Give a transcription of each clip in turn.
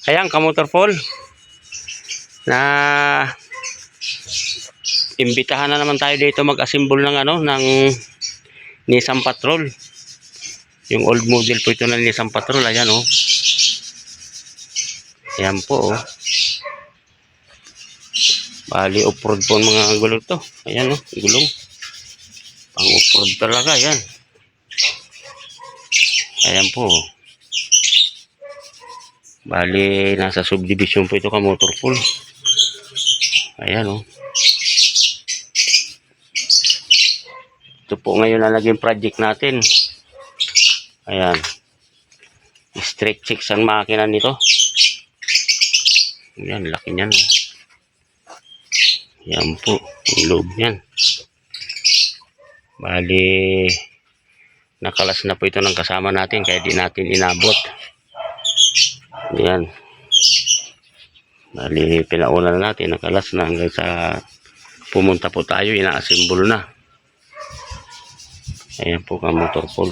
Ayan, kamotorful. Na imbitahan na naman tayo dito mag-assemble ng ng Nissan Patrol. Yung old model po ito ng Nissan Patrol. Ayan oh. Ayan po oh. Bali off-road po ang mga gulong to. Ayan oh, gulong. Pang off-road talaga, ayan. Ayan po oh. Bali nasa subdivision po ito kamotorful. Ayan oh. Ito po ngayon na naging project natin. Ayan. Straight checks ang makina nito. Ayan, laki niyan oh. Ayan po, ang loob niyan. Bali nakalas na po ito ng kasama natin kaya di natin inabot. Ayan. Bali pinauna na natin, nakalas na hanggang sa pumunta po tayo, ina-assemble na. Ayan po kamotorful.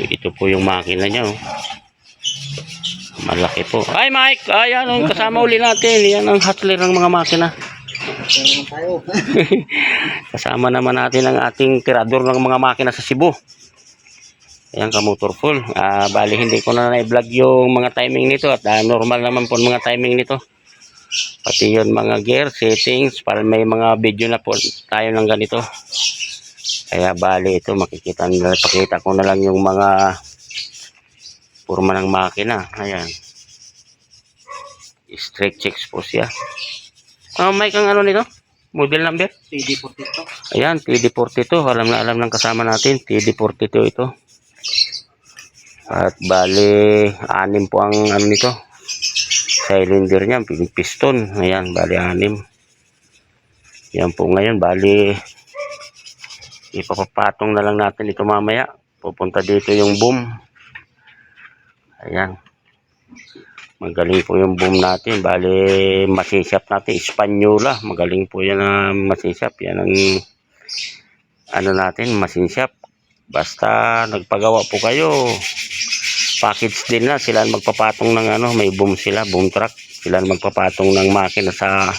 Ito po yung makina niya oh. Malaki po. Ay Mike, ayan ang kasama uli natin. Yan ang hustler ng mga makina. Kasama naman natin ang ating tirador ng mga makina sa Cebu. Ayan kamotorful. Bali hindi ko na na-vlog yung mga timing nito at normal naman po mga timing nito. Pati yun mga gear settings para may mga video na po tayo ng ganito. Kaya bali ito makikita nila, pakita ko na lang yung mga forma ng makina. Ayan. Straight checks po siya. Mike ang ano nito? Model number? TD42. Ayan, TD42. Alam na alam ng kasama natin. TD42 ito. At bali, 6 po ang ano nito. Cylinder niya, piston. Ayan, bali 6. Yan po ngayon, bali ipapapatong na lang natin ito mamaya. Pupunta dito yung boom. Ayan. Magaling po yung boom natin. Bali, masishap natin. Espanyola. Magaling po yan na masishap. Yan ang ano natin, masishap. Basta nagpagawa po kayo. Package din na. Sila magpapatong ng ano. May boom sila. Boom truck. Sila magpapatong ng makina sa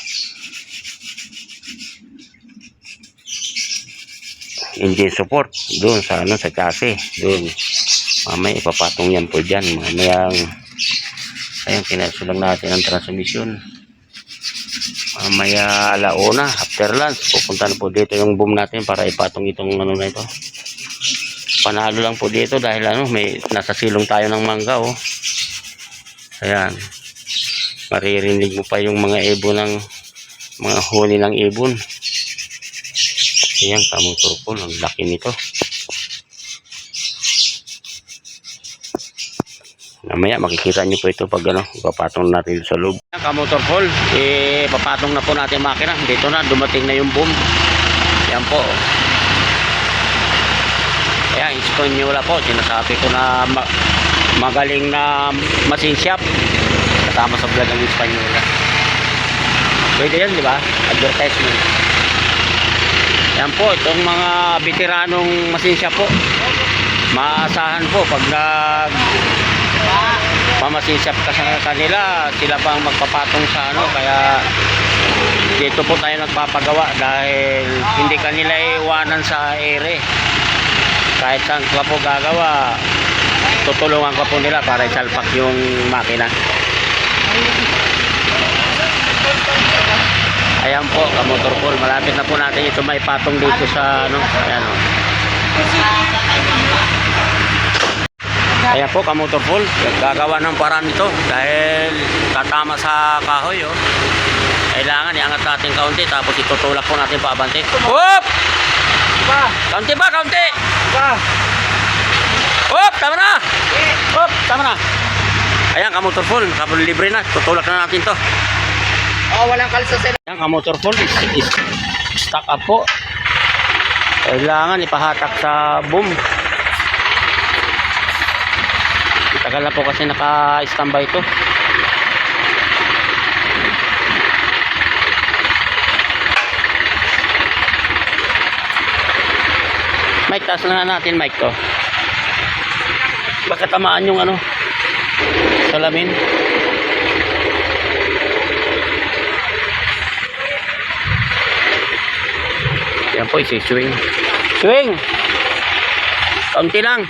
engine support doon sa ano sa chassis doon. Mamaya ipapatong yan po dyan. Mamaya ayun, kinasulang natin ang transmission. Mamaya alauna after lunch pupunta na po dito yung boom natin para ipatong itong ano na ito. Panalo lang po dito dahil ano may nasa silong tayo ng mangga oh. Ayan. Maririnig mo pa yung mga ibon ng mga huni ng ibon. Ayan, kamotorful, ang laki nito. Mamaya makikita nyo po ito pag ano, papatong natin sa loob. Ayan, kamotorful, papatong na po natin makina. Dito na, dumating na yung boom. Ayan po. Ayan, Espanyola po. Sinasabi ko na magaling na machine shop. Kasama sa vlog ang Espanyola. Pwede yan, di ba? Advertisement. Yan po, itong mga veteranong masinsya po. Maasahan po pag pamasinsya ka sa kanila, sila pang magpapatong sa ano. Kaya dito po tayo nagpapagawa dahil hindi kanila iwanan sa ere. Kahit saan ka po gagawa, tutulungan ka po nila para isalpak yung makina. Ayan po, kamotorful, malapit na po natin ito may patong dito sa ano, ayan o. Ayan po, kamotorful, gagawa ng paraan ito dahil tatama sa kahoy o. Kailangan iangat natin kaunti tapos itutulak po natin paabante. Hop! Kaunti ba, kaunti? Hop, tama na! Hop, tama na! Ayan, kamotorful, libre na, tutulak na natin to. Oh, walang kalsa sila. Yan, kamotorful, stock up po. Kailangan ipahatak sa boom. Tagal na po kasi naka-standby ito. Mike, taas na natin Mike to. Baka tamaan yung ano. salamin. Yan po, isi-swing. Swing! Kaunti lang.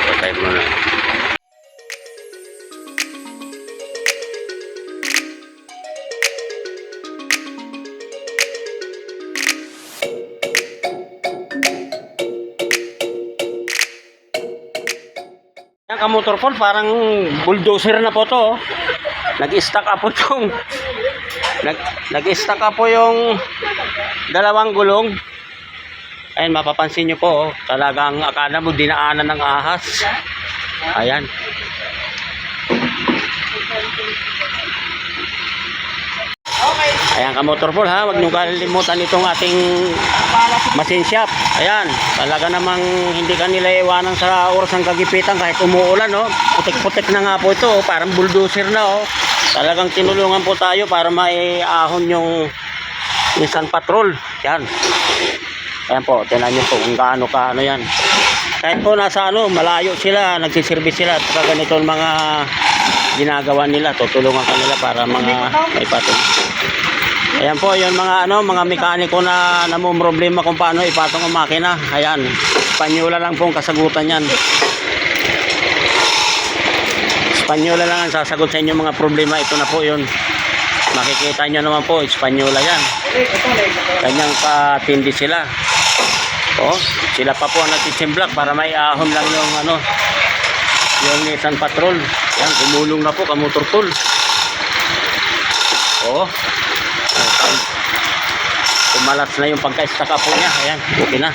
Patay mo na. Yan ka motorful, parang bulldozer na po to. Oh. Nag-stack up po yung nag-stack up po yung dalawang gulong. Ayan, mapapansin nyo po, oh, talagang akala mo dinaanan ng ahas. Ayan. Ayan ka motorful ha, huwag nyo kalimutan itong ating machine shop. Ayan, talaga namang hindi ka nila iwanan sa oras ng kagipitan kahit umuulan, no? Putik-putik na nga po ito, oh. Parang bulldozer na, oh. Talagang tinulungan po tayo para maiahon yung Nissan Patrol. Yan. Ayan po, tinan nyo po kung gaano yan. Kahit po nasa malayo sila, nagsiservice sila at ganito mga ginagawa nila, tutulungan kanila para mga maipatong. Ayan po, yun mga mekaniko na namumroblema kung paano ipatong ang makina. Ayan, Espanyola lang po ang kasagutan yan. Espanyola lang ang sasagot sa inyo mga problema. Ito na po yun. Makikita nyo naman po, Espanyola yan. Kanyang patindi sila. Oh, sila pa po ang nagtitimblak para may ahon lang yung yung Nissan Patrol. Yan, gumulong na po kamotorful. Oh. Kumalas na yung pagka-stack up po niya. Ayan, okay na.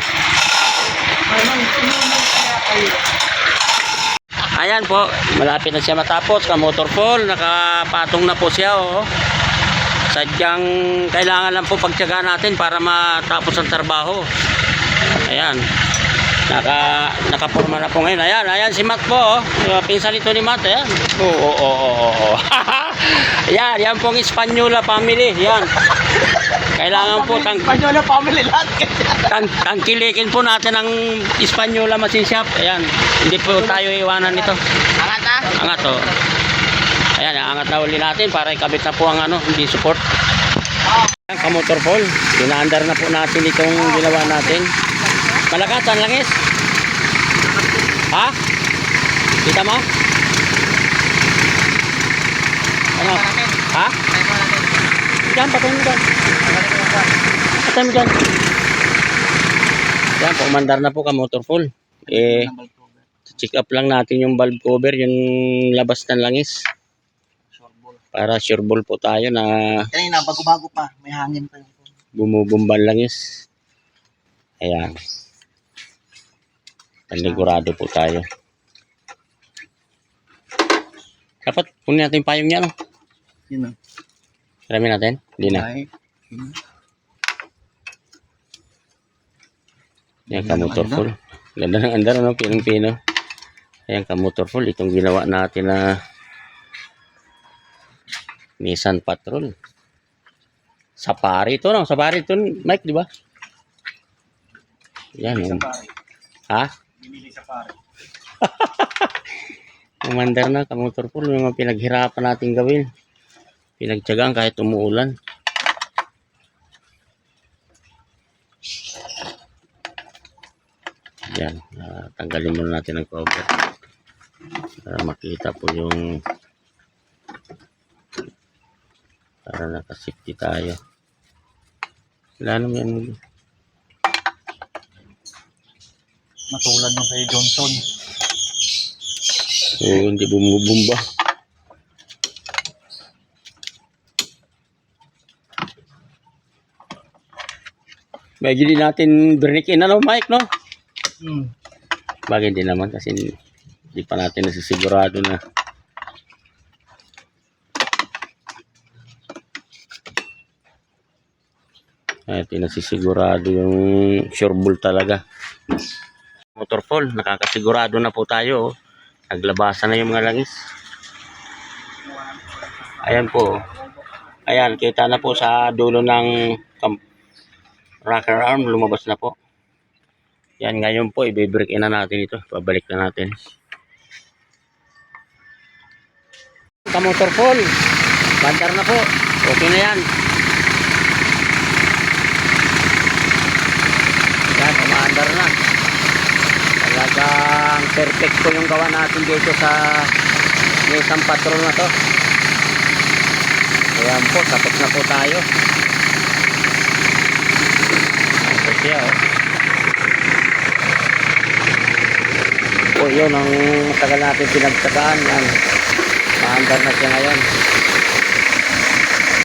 Ayan po, malapit na siya matapos. Kamotorful, nakapatong na po siya. Oh. Sadyang kailangan lang po pagtiyaga natin para matapos ang trabaho. Ayan. Nakaporma na po ngayon. Ayan si Matt po. Oh. Pinsan ito ni Matt. Ayan. Oo. Yan pong Espanyola family. Yan. Kailangan po Espanyola family lahat. tangkilikin po natin ang Espanyola machine shop. Ayan. Hindi po tayo iwanan nito. Angat ah. Angat oh. Ayan, angat na uli natin para ikabit na po ang hindi support. Ayan, kamotorful. Pinaandar na po natin itong ginawa natin. Malakatan langis. Ha? Kita mo? Ano? Ha? Diyan, patayin mo dyan. Patayin mo dyan. Yan, pumandar na po ka motorful. Check up lang natin yung valve cover, yung labas ng langis. Para sure ball po tayo na Kanina, bago-bago pa. May hangin pa yung bumubumban langis. Ayan. Panigurado po tayo. Dapat punin natin yung payong niya, no? Yun o. Marami natin? Hindi na. Ayan, kamotorful. Ganda ng andar, no? Pinong-pino. Ayan, kamotorful. Itong ginawa natin na Nissan Patrol. Safari ito, no? Safari ito, Mike, di ba? Yan. Ha? Binili sa pare. Umandar na, kamotorful. Yung mga pinaghirapan natin gawin. Pinagtyagaan kahit umuulan. Yan. Tanggalin muna natin ang cover. Para makita po yung para nakasafety tayo. Wala naman yan. Matulad nung kay Johnson. Oo, hindi bumubumba. May gili natin bernikin na, no, Mike, no? Bagay din naman kasi hindi pa natin nasisigurado na nasisigurado yung sure ball talaga. Motorful, nakakasigurado na po tayo. Naglabasan na yung mga langis. Ayan po. Ayan, kita na po sa dulo ng rocker arm, lumabas na po. Yan, ngayon po, i-break in na natin ito. Pabalik na natin. Kamotor full. Bandar na po. Okay na yan. Yan, umaandar na. Talagang perfect po yung gawa natin dito sa isang patrol na to. Ayan po, tapos na po tayo. Ito siya, oh. Po, yun ang tagal natin pinagtsagaan. Yan. Maandar na siya ngayon.